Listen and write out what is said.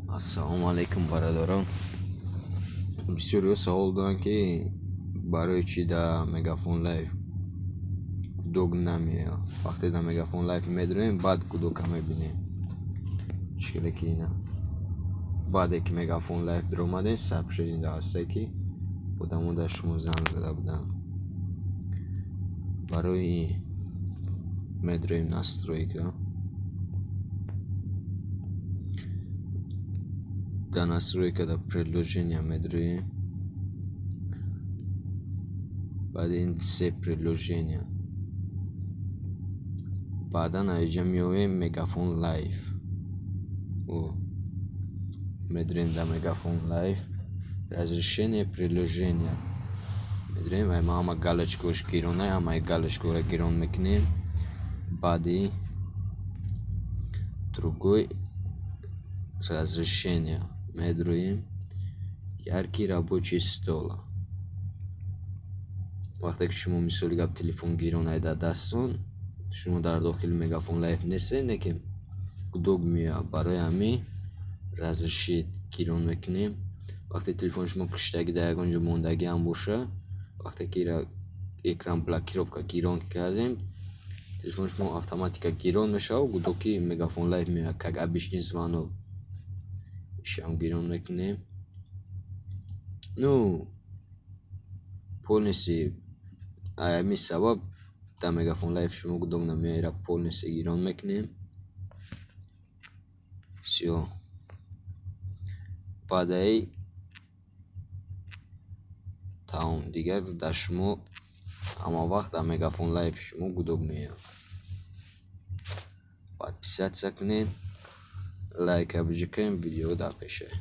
Ассалому алейкум, бародарон. Бисёриҳо савол доранд, ки барои чӣ дар Мегафон Лайв гудок намеяд. Вақте дар Мегафон Лайв медравем, баъд гудока мебинем. Мушкиле ки ина. Баъде ки Мегафон Лайв даромадем, сообщение ҳастае, ки одамон дар шумо занг зада буданд. Барои медравем настройка. Дар настройка дар предложения медравем. Баъд ин все предложения. Баъдан аиҷа меоем Мегафон Лайв. Медравем дар Мегафон Лайв. Разрешение предложения. Медравем, ҳама галочкааш гирона, ҳамаи галочкаҳоро гирон мекунем. Баъди другой разрешение медравем. Яркий рабочий стол. Вақте ки шумо мисоли гап телефон гиронаед дар дастон, шумо дар дохили Мегафон Лайв нестед, лекин гудок меояд. Барои ҳамин разрешит гирон мекунем. Вақте телефони шумо куштагӣ дар ягон ҷо мондагӣ ҳам боша, вақте ки экран блокировка гирон кардем, телефони шумо автоматика гирон мешавад, гудоки Мегафон Лайв меояд. Как обычный звонок. Ишам гирон мекунем. Полностью ҳамин сабаб дар Мегафон Лайв шумо гудок намеояд, полностью гирон мекунем. Всё. Баъдаи тамом, дигар дар шумо ҳама вақт дар Мегафон Лайв шумо гудок меояд. Подписаться кунед, лайка биҷикарем, видео дар пешае.